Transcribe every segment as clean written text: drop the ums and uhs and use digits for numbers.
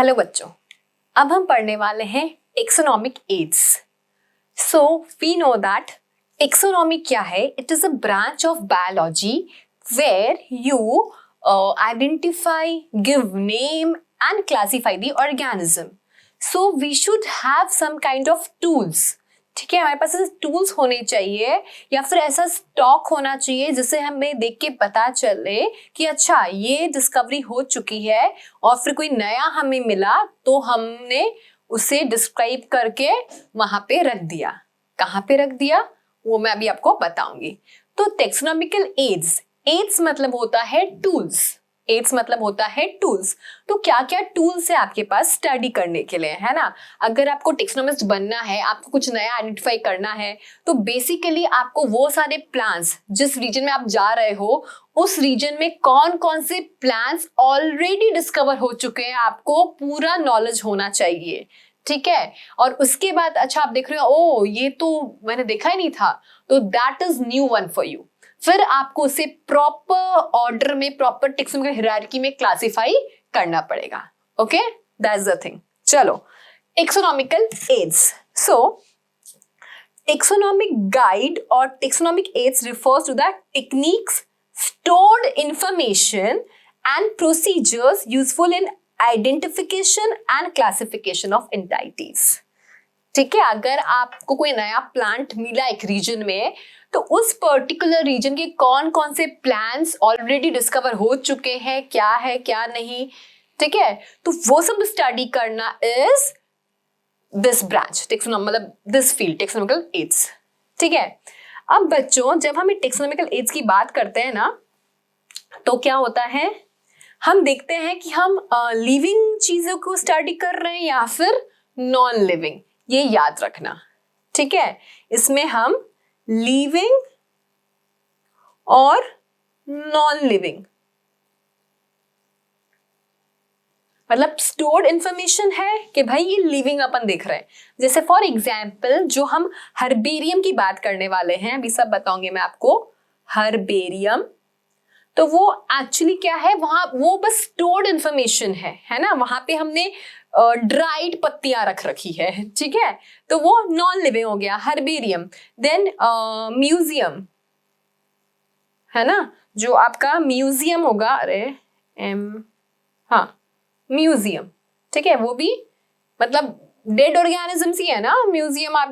Hello बच्चों, अब हम पढ़ने वाले हैं taxonomic aids. So we know that taxonomy क्या है? It is a branch of biology where you identify, give name and classify the organism. So we should have some kind of tools. ठीक है, हमारे पास ऐसे टूल्स होने चाहिए या फिर ऐसा स्टॉक होना चाहिए जिससे हमें देख के पता चले कि अच्छा ये डिस्कवरी हो चुकी है और फिर कोई नया हमें मिला तो हमने उसे डिस्क्राइब करके वहां पे रख दिया। कहाँ पे रख दिया वो मैं अभी आपको बताऊंगी। तो टेक्सोनॉमिकल एड्स, एड्स मतलब होता है टूल्स, एड्स मतलब होता है टूल्स। तो क्या क्या टूल्स है आपके पास स्टडी करने के लिए, है ना? अगर आपको टेक्सोनोमिस्ट बनना है, आपको कुछ नया आइडेंटिफाई करना है, तो बेसिकली आपको वो सारे प्लांट्स जिस रीजन में आप जा रहे हो उस रीजन में कौन कौन से प्लांट्स ऑलरेडी डिस्कवर हो चुके हैं आपको पूरा नॉलेज होना चाहिए। ठीक है, और उसके बाद अच्छा आप देख रहे हो ओ ये तो मैंने देखा ही नहीं था, तो that is new one for you. फिर आपको उसे प्रॉपर ऑर्डर में, प्रॉपर टेक्सोनोमिकल हायरार्की में क्लासिफाई करना पड़ेगा। Okay, that's the thing. चलो, taxonomical aids. So taxonomic guide और taxonomic aids refers to the techniques, stored information and procedures useful in identification and classification of entities। ठीक है, अगर आपको कोई नया प्लांट मिला एक रीजन में, तो उस पर्टिकुलर रीजन के कौन कौन से प्लांट्स ऑलरेडी डिस्कवर हो चुके हैं, क्या है क्या नहीं, ठीक है, तो वो सब स्टडी करना इज दिस ब्रांच टेक्सोनॉमी, मतलब दिस फील्ड टेक्सोनॉमिकल एड्स। ठीक है, अब बच्चों जब हम टेक्सोनॉमिकल एड्स की बात करते हैं ना, तो क्या होता है, हम देखते हैं कि हम लिविंग चीजों को स्टडी कर रहे हैं या फिर नॉन लिविंग, ये याद रखना। ठीक है, इसमें हम लिविंग और नॉन लिविंग, मतलब स्टोर्ड इंफॉर्मेशन है कि भाई ये लिविंग अपन देख रहे हैं। जैसे फॉर एग्जाम्पल जो हम हर्बेरियम की बात करने वाले हैं, अभी सब बताऊंगी मैं आपको। हर्बेरियम तो वो एक्चुअली क्या है, वहां वो बस स्टोर्ड इंफॉर्मेशन है ना, वहां पे हमने ड्राइड पत्तियां रख रखी है। ठीक है, तो वो नॉन लिविंग हो गया हर्बेरियम। देन म्यूजियम है ना, जो आपका म्यूजियम होगा, अरे हाँ म्यूजियम, ठीक है, वो भी मतलब डेड ऑर्गेनिजम्स ही है ना म्यूजियम। आप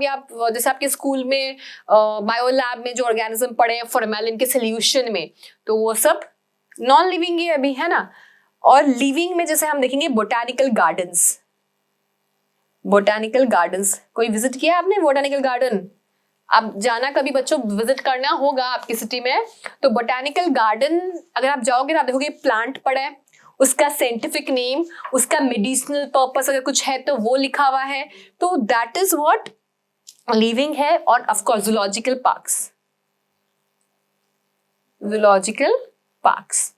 जैसे आपके स्कूल में बायो लैब में जो ऑर्गेनिज्म पड़े हैं फॉर्मेलिन के सोल्यूशन में, तो वो सब नॉन लिविंग ही अभी, है ना। और लिविंग में जैसे हम देखेंगे बोटानिकल गार्डन्स। बोटानिकल गार्डन्स कोई विजिट किया आपने बोटानिकल गार्डन? आप जाना कभी बच्चों, विजिट करना होगा आपकी सिटी में। तो बोटानिकल गार्डन अगर आप जाओगे तो आप देखोगे प्लांट पड़ा है, उसका साइंटिफिक नेम, उसका मेडिसिनल पर्पस अगर कुछ है तो वो लिखा हुआ है, तो दैट इज व्हाट लिविंग है। और of course zoological parks, zoological parks,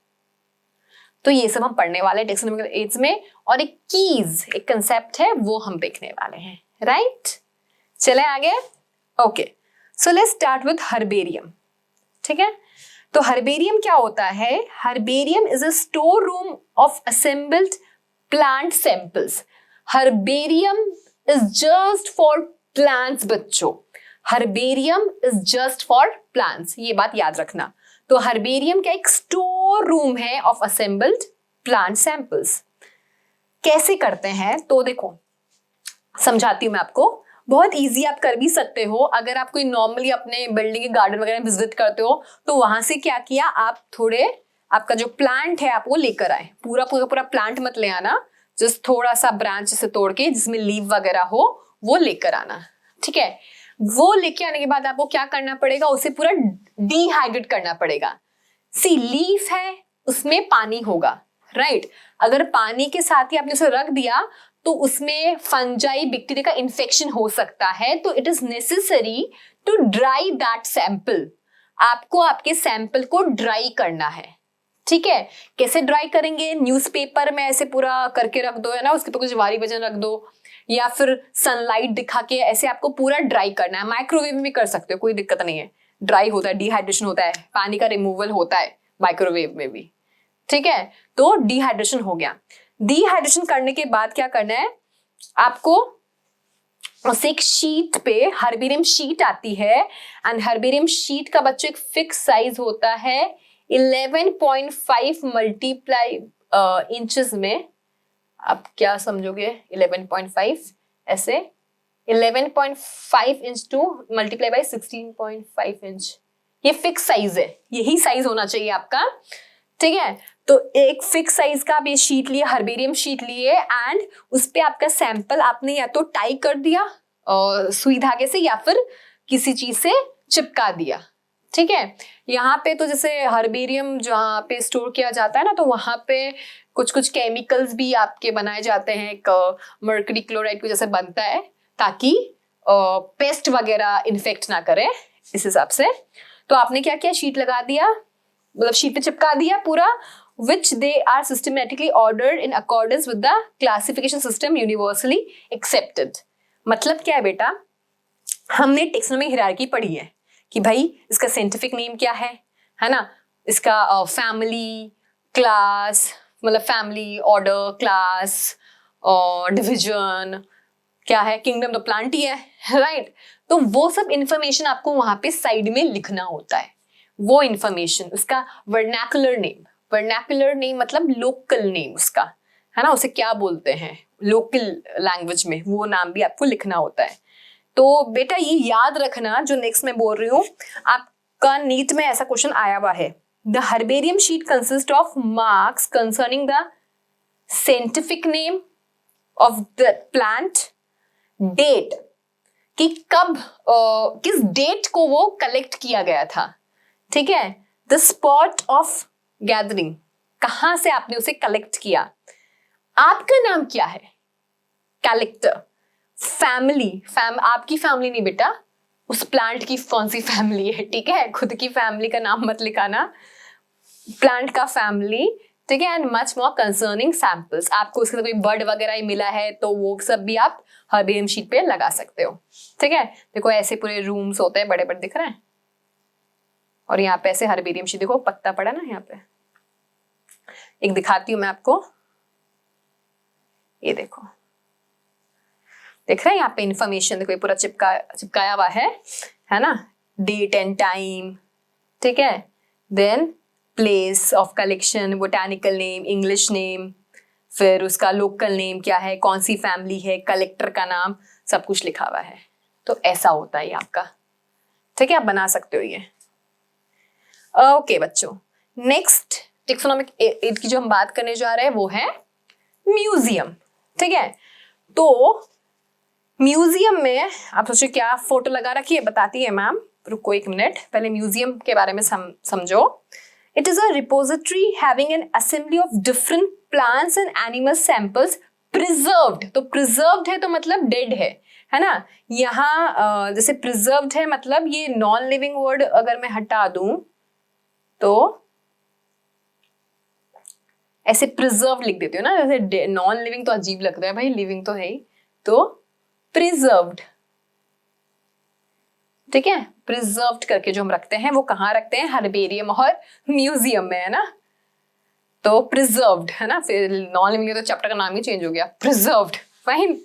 तो ये सब हम पढ़ने वाले हैं टेक्सोनॉमिकल एड्स में। और एक कीज, एक कंसेप्ट है, वो हम देखने वाले हैं। राइट, चले आगे। Okay, so let's start with herbarium. ठीक है, तो हर्बेरियम क्या होता है? Herbarium is a store room of assembled plant samples. Herbarium is just for plants बच्चों, herbarium is just for plants, ये बात याद रखना। तो हर्बेरियम क्या एक स्टोर रूम है ऑफ असेंबल्ड प्लांट सैंपल्स। कैसे करते हैं तो देखो समझाती हूं मैं आपको, बहुत इजी आप कर भी सकते हो। अगर आप कोई नॉर्मली अपने बिल्डिंग के गार्डन वगैरह में विजिट करते हो, तो वहां से क्या किया, आप थोड़े आपका जो प्लांट है आप वो लेकर आए। पूरा पूरा पूरा प्लांट मत ले आना, जस्ट थोड़ा सा ब्रांच से तोड़ के जिसमें लीव वगैरह हो वो लेकर आना। ठीक है, वो लेके आने के बाद आपको क्या करना पड़ेगा, उसे पूरा डिहाइड्रेट करना पड़ेगा। सी लीफ है उसमें पानी होगा, राइट। अगर पानी के साथ ही आपने उसे रख दिया तो उसमें फंजाई बैक्टीरिया का इन्फेक्शन हो सकता है, तो it is necessary to dry that sample. आपको आपके सैंपल को ड्राई करना है। ठीक है, कैसे ड्राई करेंगे? न्यूज़पेपर में ऐसे पूरा करके रख दो, है ना, उसके ऊपर कुछ वारी वजन रख दो, या फिर सनलाइट दिखा के ऐसे आपको पूरा ड्राई करना है। माइक्रोवेव में भी कर सकते हो, कोई दिक्कत नहीं है। ड्राई होता है, डिहाइड्रेशन होता है, पानी का रिमूवल होता है माइक्रोवेव में भी। ठीक है, तो डिहाइड्रेशन हो गया। डिहाइड्रेशन करने के बाद क्या करना है आपको, उस एक शीट पे हर्बेरियम शीट आती है, एंड हर्बेरियम शीट का बच्चों एक फिक्स साइज होता है 11.5 मल्टीप्लाई इंचेस में। आप क्या समझोगे 11.5 ऐसे 11.5 inch to multiply by 16.5 inch, ये फिक्स साइज है, यही साइज होना चाहिए आपका, ठीक है। तो एक फिक्स साइज का आप ये शीट लिए, हर्बेरियम शीट लिए, एंड उस पे आपका सैंपल आपने या तो टाई कर दिया सुई धागे से या फिर किसी चीज से चिपका दिया, ठीक है। यहाँ पे तो जैसे हर्बेरियम जहाँ पे स्टोर किया जाता है ना, तो वहां पे कुछ कुछ केमिकल्स भी आपके बनाए जाते हैं, एक मर्करी क्लोराइड को जैसे बनता है, ताकि पेस्ट वगैरह इन्फेक्ट ना करे, इस हिसाब से। तो आपने क्या किया, शीट लगा दिया, मतलब शीट पे चिपका दिया पूरा, which they are systematically ordered in accordance with the classification system universally accepted। मतलब क्या है बेटा, हमने टेक्सोनोमिक हायरार्की पढ़ी है कि भाई इसका साइंटिफिक नेम क्या है ना, इसका फैमिली, क्लास, मतलब फैमिली, ऑर्डर, क्लास और डिवीजन क्या है, किंगडम तो प्लांट ही है, राइट। तो वो सब इंफॉर्मेशन आपको वहां पे साइड में लिखना होता है, वो इंफॉर्मेशन, उसका वर्नैकुलर नेम, वर्नैकुलर नेम मतलब लोकल नेम उसका, है ना, उसे क्या बोलते हैं लोकल लैंग्वेज में, वो नाम भी आपको लिखना होता है। तो बेटा ये याद रखना, जो नेक्स्ट मैं बोल रही हूँ, आपका नीट में ऐसा क्वेश्चन आया हुआ है, the herbarium sheet consist of marks concerning the scientific name of the plant, date कि कब किस डेट को वो कलेक्ट किया गया था, ठीक है, द स्पॉट ऑफ गैदरिंग, कहां से आपने उसे कलेक्ट किया, आपका नाम क्या है कलेक्टर, फैमिली, आपकी फैमिली नहीं बेटा, उस प्लांट की कौन सी फैमिली है, ठीक है, खुद की फैमिली का नाम मत लिखाना, प्लांट का फैमिली, ठीक है, and much more concerning samples, आपको उसके कोई बर्ड वगैरह ही मिला है तो वो सब भी आप हर्बेरियम शीट पे लगा सकते हो, ठीक है। देखो ऐसे पूरे रूम्स होते हैं, बड़े बड़े दिख रहे हैं, और यहाँ पे ऐसे हर्बेरियम शीट, देखो पत्ता पड़ा ना यहाँ पे, एक दिखाती हूँ मैं आपको, ये देखो, देख रहे हैं यहाँ पे इंफॉर्मेशन, देखो ये पूरा चिपकाया हुआ है ना, डेट एंड टाइम, ठीक है, then place of collection, botanical name, English name, फिर उसका लोकल नेम क्या है, कौन सी फैमिली है, कलेक्टर का नाम, सब कुछ लिखा हुआ है। तो ऐसा होता है ये आपका, ठीक है, आप बना सकते हो ये। ओके बच्चों, नेक्स्ट टेक्सोनोमिक एड की जो हम बात करने जा रहे हैं वो है म्यूजियम, ठीक है। तो म्यूजियम में आप सोचो क्या फोटो लगा रखी है, बताती है मैम, रुको एक मिनट, पहले म्यूजियम के बारे में समझो। It is a repository having an assembly of different plants and animal samples preserved, तो प्रिजर्व्ड है तो मतलब डेड है ना, यहाँ जैसे प्रिजर्व्ड है मतलब ये नॉन लिविंग वर्ड अगर मैं हटा दूं तो ऐसे प्रिजर्व लिख देती हूँ ना, जैसे नॉन लिविंग तो अजीब लगता है भाई, लिविंग तो है ही, तो प्रिजर्व्ड, ठीक है, प्रिजर्व्ड करके जो हम रखते हैं वो कहाँ रखते हैं, हर्बेरियम और म्यूजियम में, है ना। तो प्रिजर्व्ड है ना, फिर नॉन लिविंग तो चैप्टर का नाम ही चेंज हो गया, preserved, fine.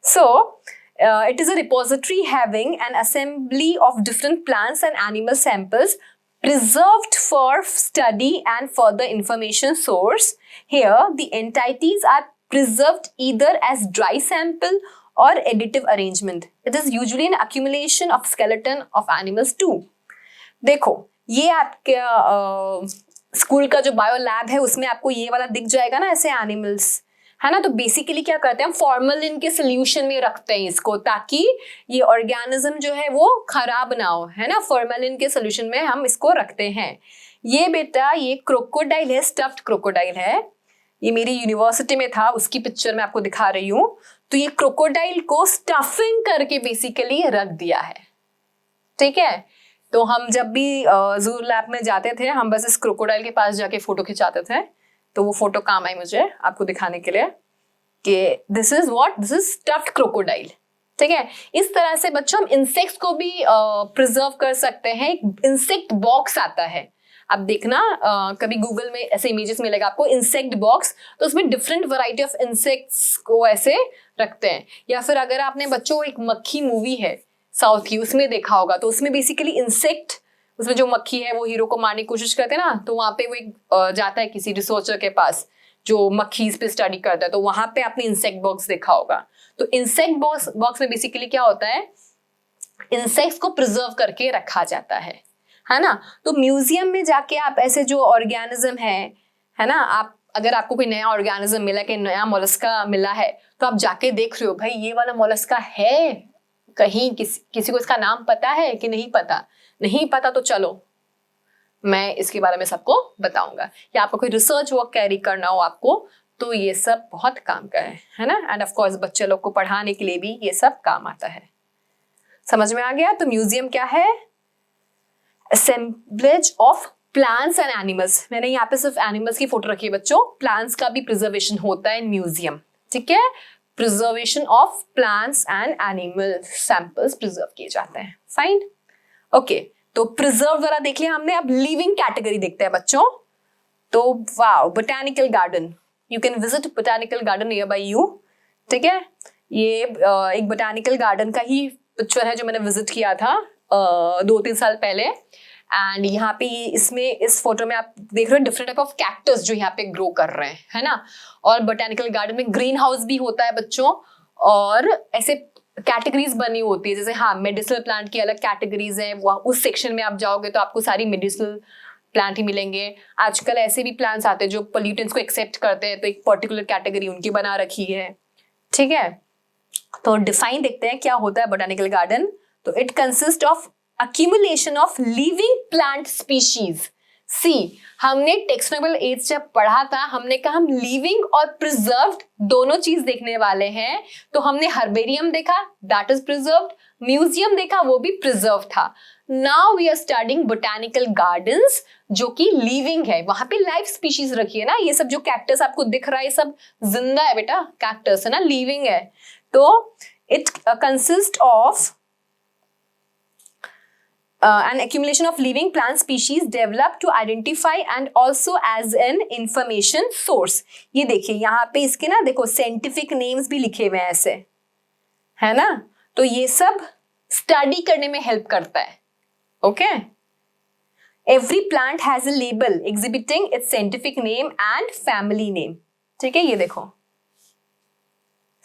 So it is a repository having an assembly of different plants and animal samples preserved for study and further information source. Here, the entities are preserved either as dry sample or additive arrangement. It is usually an accumulation of skeleton of animals too. देखो ये आपके school का जो bio lab है उसमें आपको ये वाला दिख जाएगा ना, ऐसे एनिमल्स, है ना। तो बेसिकली क्या करते हैं हम, फॉर्मलिन के सोल्यूशन में रखते हैं इसको, ताकि ये ऑर्गेनिज्म जो है वो खराब ना हो, है ना, फॉर्मलिन के सोल्यूशन में हम इसको रखते हैं। ये बेटा ये क्रोकोडाइल है, स्टफ्ड क्रोकोडाइल है, ये मेरी यूनिवर्सिटी में था, उसकी पिक्चर मैं आपको दिखा रही हूँ। तो ये क्रोकोडाइल को स्टफिंग करके बेसिकली रख दिया है, ठीक है। तो हम जब भी जू लैब में जाते थे, हम बस इस क्रोकोडाइल के पास जाके फोटो खिंचाते थे, तो वो फोटो काम आई मुझे आपको दिखाने के लिए कि this is what, this is stuffed crocodile, ठीक है। इस तरह से बच्चों हम इंसेक्ट्स को भी प्रिजर्व कर सकते हैं। एक इंसेक्ट बॉक्स आता है, आप देखना कभी गूगल में ऐसे इमेजेस मिलेगा आपको इंसेक्ट बॉक्स, तो उसमें डिफरेंट वैरायटी ऑफ इंसेक्ट्स को ऐसे रखते हैं। या फिर अगर आपने बच्चों एक मक्खी मूवी है साउथ की, उसमें देखा होगा, तो उसमें बेसिकली इंसेक्ट, उसमें जो मक्खी है वो हीरो को मारने की कोशिश करते हैं ना, तो वहां पे वो एक जाता है किसी रिसर्चर के पास जो मक्खी पे स्टडी करता है, तो वहां पे आपने इंसेक्ट बॉक्स देखा होगा। तो इंसेक्ट बॉक्स में बेसिकली क्या होता है, इंसेक्ट्स को प्रिजर्व करके रखा जाता है ना। तो म्यूजियम में जाके आप ऐसे जो ऑर्गेनिज्म है ना, आप अगर आपको कोई नया ऑर्गेनिज्म मिला, कि नया मोलस्का मिला है, तो आप जाके देख रहे हो भाई ये वाला मोलस्का है कहीं, किसी को इसका नाम पता है कि नहीं पता, नहीं पता तो चलो मैं इसके बारे में सबको बताऊंगा। या आपको कोई रिसर्च वर्क कैरी करना हो आपको, तो ये सब बहुत काम का है ना। एंड ऑफ कोर्स बच्चे लोग को पढ़ाने के लिए भी ये सब काम आता है। समझ में आ गया? तो म्यूजियम क्या है? Assemblage of plants and animals. मैंने यहाँ पे सिर्फ एनिमल्स की फोटो रखी है बच्चों, प्लांट्स का भी प्रिजर्वेशन होता है इन म्यूजियम, ठीक है। Preservation of plants and animal samples preserve किए जाते हैं। Fine, okay. तो प्रिजर्व वाला देख लिया हमने, अब लिविंग कैटेगरी देखते हैं बच्चों। तो wow, botanical garden, you can visit botanical garden near by you, ठीक है। ये एक बोटैनिकल गार्डन का ही पिक्चर है जो मैंने विजिट किया था 2-3 साल पहले। एंड यहाँ पे इसमें इस फोटो में आप देख रहे हो डिफरेंट टाइप ऑफ कैक्टस जो यहाँ पे ग्रो कर रहे हैं, है ना। और बोटैनिकल गार्डन में ग्रीन हाउस भी होता है बच्चों, और ऐसे कैटेगरीज बनी होती है, जैसे हाँ मेडिसिनल प्लांट की अलग कैटेगरीज है, उस सेक्शन में आप जाओगे तो आपको सारी मेडिसिनल प्लांट ही मिलेंगे। आजकल ऐसे भी प्लांट्स आते हैं जो पोल्यूटेंट्स को एक्सेप्ट करते हैं, तो एक पर्टिकुलर कैटेगरी उनकी बना रखी है, ठीक है। तो डिफाइन देखते हैं क्या होता है बोटैनिकल गार्डन। तो it consist of accumulation of living plant species। सी, हमने टेक्सोनोमिकल एज जब पढ़ा था, हमने कहा हम लिविंग और प्रिजर्व्ड दोनों चीज देखने वाले हैं। तो हमने हर्बेरियम देखा, दैट इज प्रिजर्व्ड, म्यूजियम देखा, वो भी प्रिजर्व था। Now we are studying botanical gardens, जो कि लिविंग है, वहां पे लाइफ स्पीशीज रखी है ना। ये सब जो कैक्टस आपको दिख रहा है ये सब जिंदा है बेटा, कैक्टस है ना, लिविंग है। तो it consist of an accumulation of living plant species developed to identify and also as an information source। ये देखिए यहाँ पे इसके ना देखो साइंटिफिक नेम्स भी लिखे हुए हैं ऐसे, है ना। तो ये सब स्टडी करने में हेल्प करता है, okay. Every plant has a label exhibiting it's scientific name and family name, ठीक है। ये देखो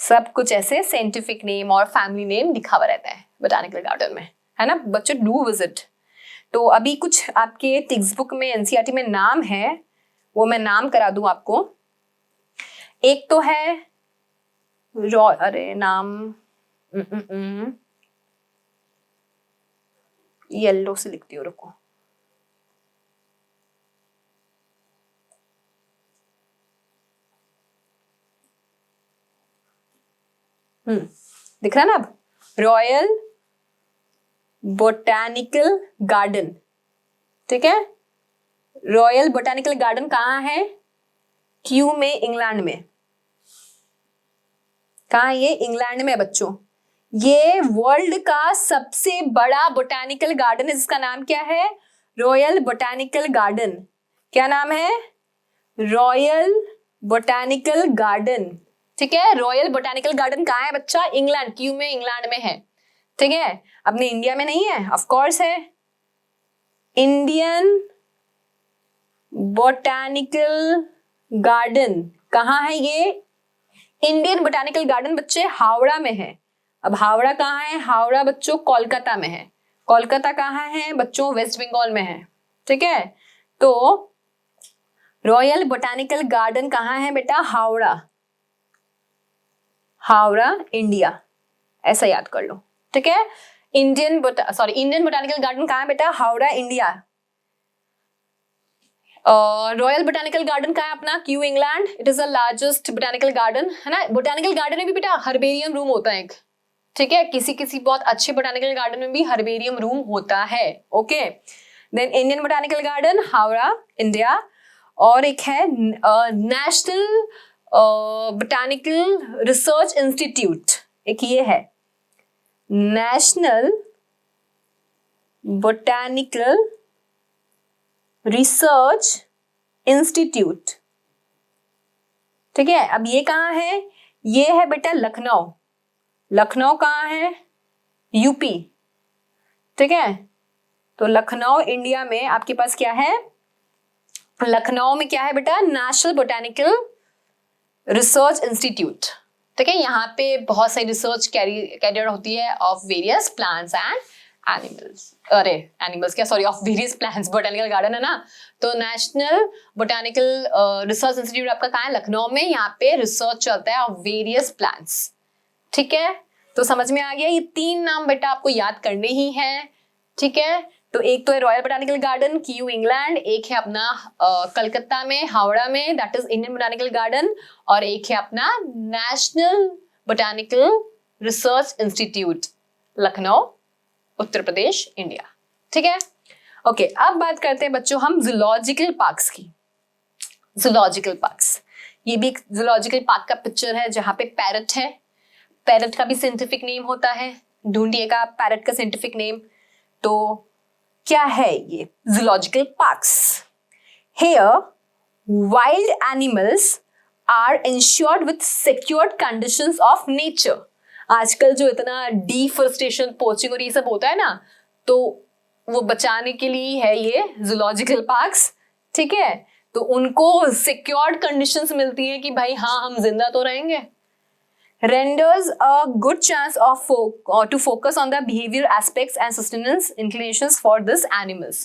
सब कुछ ऐसे साइंटिफिक नेम और फैमिली नेम लिखा हुआ रहता है बोटैनिकल गार्डन में, है ना। बच्चों डू विजिट। तो अभी कुछ आपके टेक्स्ट बुक में एनसीईआरटी में नाम है, वो मैं नाम करा दूं आपको। एक तो है अरे नाम येलो से लिखती हूँ, रुको। दिख रहा है ना अब, रॉयल बोटैनिकल गार्डन, ठीक है। रॉयल बोटैनिकल गार्डन कहाँ है? क्यू में, इंग्लैंड में। कहाँ है ये? इंग्लैंड में बच्चों। ये वर्ल्ड का सबसे बड़ा बोटैनिकल गार्डन है, जिसका नाम क्या है? Royal botanical garden. क्या नाम है? रॉयल बोटैनिकल गार्डन, ठीक है। रॉयल बोटैनिकल गार्डन कहाँ है बच्चा? इंग्लैंड, क्यू में, इंग्लैंड में है, ठीक है। अपने इंडिया में नहीं है, ऑफ कोर्स है। इंडियन बोटैनिकल गार्डन कहाँ है ये? इंडियन बोटैनिकल गार्डन बच्चे हावड़ा में है। अब हावड़ा कहाँ है? हावड़ा बच्चों कोलकाता में है। कोलकाता कहाँ है बच्चों? वेस्ट बंगाल में है, ठीक है। तो रॉयल बोटैनिकल गार्डन कहाँ है बेटा? हावड़ा, हावड़ा इंडिया, ऐसा याद कर लो, ठीक है। इंडियन बोटैनिकल गार्डन कहाँ है बेटा? Howrah India. Royal botanical garden कहाँ है अपना? Q England. It is the largest botanical garden, है ना। बोटैनिकल गार्डन में भी बेटा हर्बेरियम रूम होता है एक, ठीक है। किसी बहुत अच्छे बोटैनिकल गार्डन में भी हर्बेरियम रूम होता है, okay. Then Indian botanical garden Howrah India, और एक है नेशनल बोटैनिकल रिसर्च इंस्टीट्यूट, एक ये है नेशनल बोटैनिकल रिसर्च इंस्टीट्यूट। ठीक है, अब ये कहाँ है? ये है बेटा लखनऊ। लखनऊ कहाँ है? यूपी। ठीक है, तो लखनऊ इंडिया में आपके पास क्या है? लखनऊ में क्या है बेटा? National botanical research institute. ठीक है, यहाँ पे बहुत सारी रिसर्च कैरियर होती है of various plants and animals. अरे एनिमल्स क्या, sorry, of various plants. Botanical garden है ना, तो नेशनल बोटेनिकल रिसर्च इंस्टीट्यूट आपका कहाँ है? लखनऊ में। यहाँ पे रिसर्च चलता है ऑफ वेरियस प्लांट्स। ठीक है, तो समझ में आ गया? ये 3 नाम बेटा आपको याद करने ही हैं। ठीक है, तो एक तो है royal botanical garden Kew England, एक है अपना कलकत्ता में हावड़ा में that is Indian botanical garden, और एक है अपना national botanical research institute Lucknow Uttar Pradesh India. ठीक है, ओके, अब बात करते हैं बच्चों हम जूलॉजिकल पार्क्स की। जूलॉजिकल पार्क्स, ये भी जूलॉजिकल पार्क का पिक्चर है जहां पे पैरट है। पैरट का भी साइंटिफिक नेम होता है, ढूंढिएगा पैरट का साइंटिफिक नेम। तो क्या है ये zoological parks? Here wild animals are insured with secured conditions of nature. आजकल जो इतना डिफोरेस्टेशन, पोचिंग और ये सब होता है ना, तो वो बचाने के लिए है ये जूलॉजिकल पार्क्स। ठीक है, तो उनको सिक्योर्ड कंडीशंस मिलती है कि भाई हाँ हम जिंदा तो रहेंगे। renders a good chance of to focus on the behavior aspects and sustenance inclinations for these animals।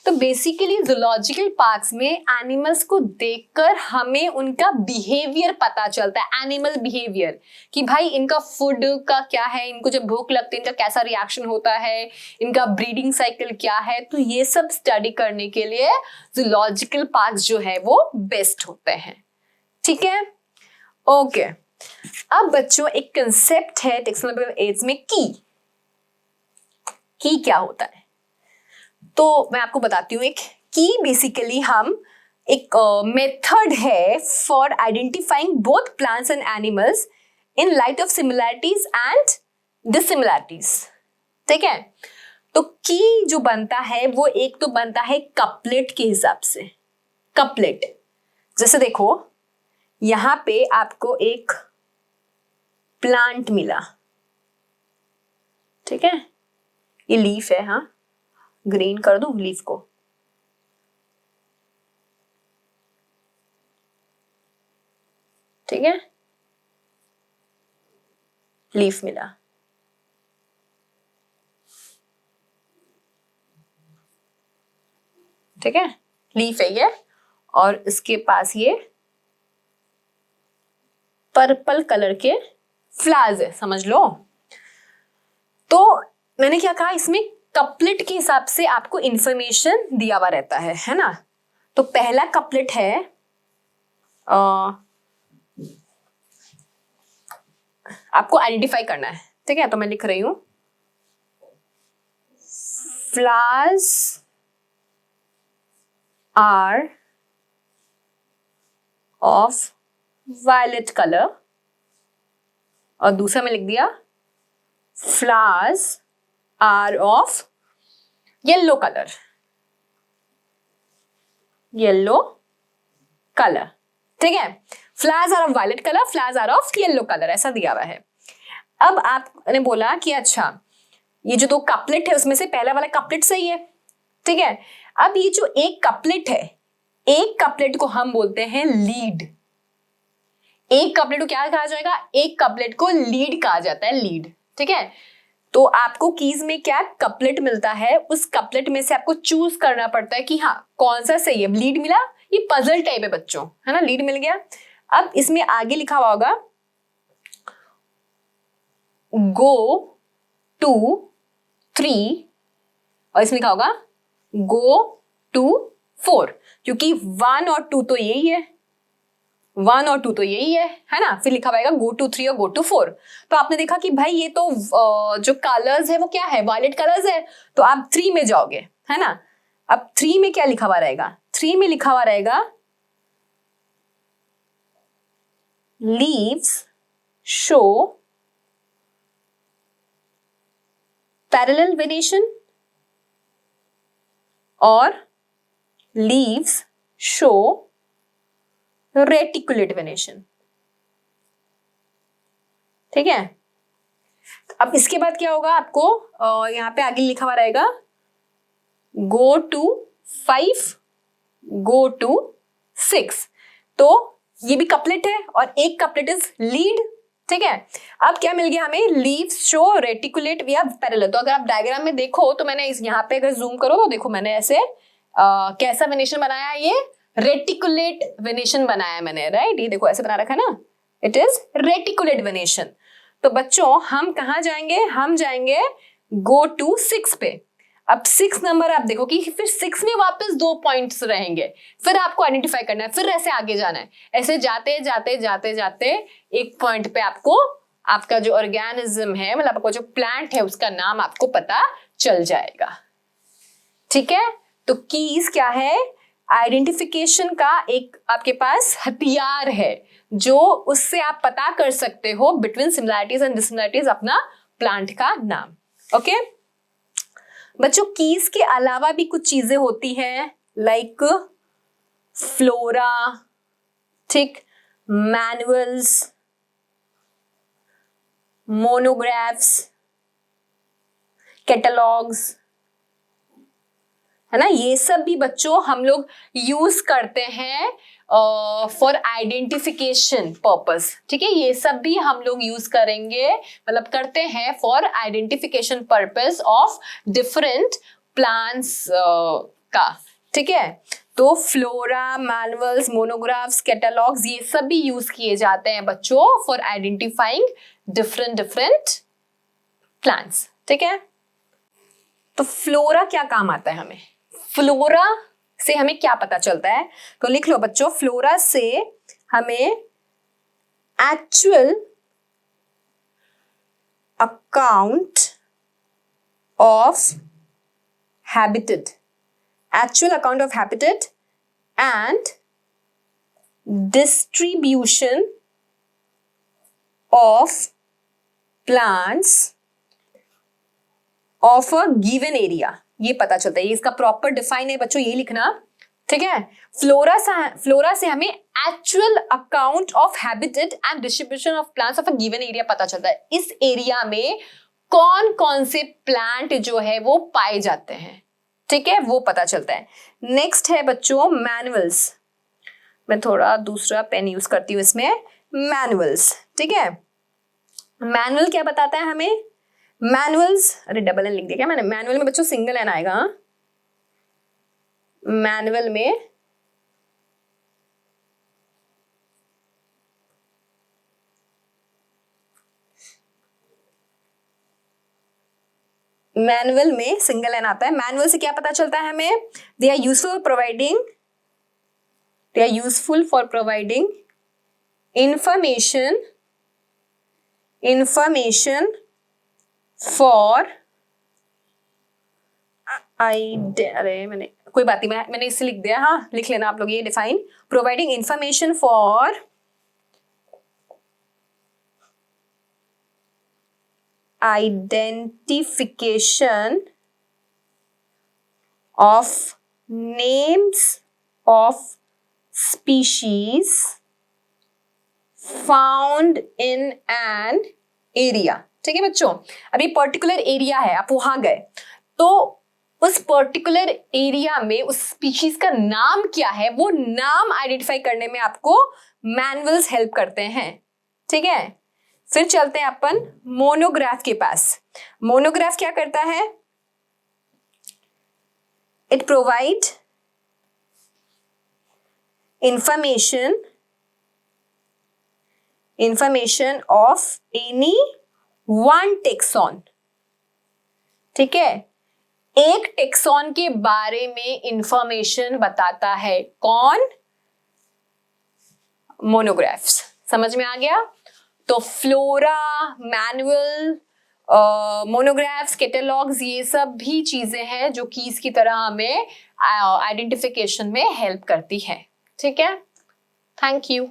तो बेसिकली जूलॉजिकल पार्क्स में एनिमल्स को देखकर हमें उनका बिहेवियर पता चलता है, एनिमल बिहेवियर, कि भाई इनका फूड का क्या है, इनको जब भूख लगती है इनका कैसा रिएक्शन होता है, इनका ब्रीडिंग साइकिल क्या है। तो ये सब स्टडी करने के लिए जूलॉजिकल पार्क्स जो है वो बेस्ट होते हैं। ठीक है, ओके। अब बच्चों एक कंसेप्ट है टेक्स्ट नंबर 8 में, की क्या होता है? तो मैं आपको बताती हूँ। एक की बेसिकली हम एक मेथड है for identifying both plants and animals in light of similarities and dissimilarities. ठीक है, तो की जो बनता है वो एक तो बनता है कपलेट के हिसाब से। कपलेट जैसे देखो यहां पे आपको एक प्लांट मिला। ठीक है, ये लीफ है, हाँ ग्रीन कर दूं लीफ को। ठीक है, लीफ मिला। ठीक है, लीफ है ये, और इसके पास ये पर्पल कलर के फ्लावर्स है, समझ लो। तो मैंने क्या कहा, इसमें कपलेट के हिसाब से आपको इंफॉर्मेशन दिया हुआ रहता है ना। तो पहला कपलेट है आपको आइडेंटिफाई करना है। ठीक है, तो मैं लिख रही हूं flowers are of violet colour, और दूसरा में लिख दिया flowers are of yellow colour. Yellow colour, ठीक है, flowers are of violet colour, flowers are of yellow colour, ऐसा दिया हुआ है। अब आपने बोला कि अच्छा ये जो 2 कपलेट है उसमें से पहला वाला कपलेट सही है। ठीक है, अब ये जो एक कपलेट है, एक कपलेट को हम बोलते हैं लीड। एक कपलेट को क्या कहा जाएगा? एक कपलेट को लीड कहा जाता है, लीड। ठीक है, तो आपको कीज में क्या कपलेट मिलता है, उस कपलेट में से आपको चूज करना पड़ता है कि हाँ कौन सा सही है। लीड मिला, ये पजल टाइप है बच्चों, है ना, लीड मिल गया। अब इसमें आगे लिखा हुआ होगा गो 2 3, और इसमें लिखा होगा गो 2 4, क्योंकि 1 और 2 तो यही है, 1 और 2 तो यही है ना। फिर लिखा पाएगा गो टू 3 और गो टू 4। तो आपने देखा कि भाई ये तो जो कलर्स है वो क्या है, वायलेट कलर्स है, तो आप 3 में जाओगे, है ना। अब 3 में क्या लिखा हुआ रहेगा? 3 में लिखा हुआ रहेगा लीव्स शो पैरेलल वेरिएशन और लीव्स शो रेटिकुलेट वेनेशन। ठीक है, अब इसके बाद क्या होगा आपको यहाँ पे आगे लिखा हुआ रहेगा गो टू 5 गो टू 6। तो ये भी कपलेट है और एक कपलेट इज लीड। ठीक है, अब क्या मिल गया हमें, leaves show reticulate we are parallel. तो अगर आप डायग्राम में देखो तो मैंने इस यहाँ पे अगर जूम करो तो देखो मैंने ऐसे कैसा वेनेशन बनाया है, ये रेटिकुलेट वेनेशन बनाया है मैंने, राइट। ये देखो ऐसे बना रखा है ना, इट इज रेटिकुलेट वेनेशन। तो बच्चों हम कहाँ जाएंगे, हम जाएंगे गो टू 6 पे। अब 6 नंबर आप देखो कि फिर 6 में वापस 2 पॉइंट्स रहेंगे, फिर आपको आइडेंटिफाई करना है, फिर ऐसे आगे जाना है, ऐसे जाते जाते जाते जाते एक पॉइंट पे आपको आपका जो ऑर्गेनिज्म है, मतलब आपको जो प्लांट है उसका नाम आपको पता चल जाएगा। ठीक है, तो कीज क्या है, आइडेंटिफिकेशन का एक आपके पास हथियार है जो उससे आप पता कर सकते हो बिटवीन सिमिलैरिटीज एंड डिसिमिलैरिटीज अपना प्लांट का नाम। ओके बच्चों, कीज के अलावा भी कुछ चीजें होती हैं लाइक फ्लोरा, ठीक, मैनुअल्स, मोनोग्राफ्स, कैटलॉग्स, है ना। ये सब भी बच्चों हम लोग यूज करते हैं फॉर आइडेंटिफिकेशन पर्पस। ठीक है, ये सब भी हम लोग यूज करेंगे, मतलब करते हैं for identification purpose of different plants का। ठीक है, तो फ्लोरा, मैनुअल्स, मोनोग्राफ्स, कैटलॉग्स, ये सब भी यूज किए जाते हैं बच्चों फॉर आइडेंटिफाइंग डिफरेंट प्लांट्स। ठीक है, तो फ्लोरा क्या काम आता है हमें, फ्लोरा से हमें क्या पता चलता है, तो लिख लो बच्चों, फ्लोरा से हमें actual account of habitat, actual account of habitat and distribution of plants of a given area, ये पता चलता है। ये इसका प्रॉपर डिफाइन है बच्चों, ये लिखना। ठीक है, फ्लोरा से हमें actual account of habitat and distribution of plants of a given area पता चलता है। इस एरिया में कौन कौन से प्लांट जो है वो पाए जाते हैं, ठीक है, वो पता चलता है। नेक्स्ट है बच्चों मैनुअल्स। मैं थोड़ा दूसरा पेन यूज करती हूँ इसमें, मैनुअल्स। ठीक है, मैनुअल क्या बताता है हमें, मैनुअल्स, अरे डबल एन लिख दिया क्या मैंने, मैनुअल में बच्चों सिंगल एन आएगा। मैनुअल में सिंगल एन आता है। मैनुअल से क्या पता चलता है हमें, they are useful for providing information for अरे मैंने कोई बात नहीं, मैंने इससे लिख दिया, हाँ लिख लेना आप लोग ये define, providing information for identification of names of species found in an area. ठीक है बच्चों, अभी पर्टिकुलर एरिया है, आप वहां गए तो उस पर्टिकुलर एरिया में उस स्पीशीज का नाम क्या है, वो नाम आइडेंटिफाई करने में आपको मैनुअल्स हेल्प करते हैं। ठीक है, फिर चलते हैं अपन मोनोग्राफ के पास। मोनोग्राफ क्या करता है, it provide information of any one tax on. ठीक है, एक टेक्सॉन के बारे में इंफॉर्मेशन बताता है, कौन, मोनोग्राफ्स। समझ में आ गया। तो फ्लोरा, मैनुअल, मोनोग्राफ्स, कैटलॉग्स, ये सब भी चीजें हैं जो कीज की तरह हमें आइडेंटिफिकेशन में हेल्प करती है। ठीक है, थैंक यू।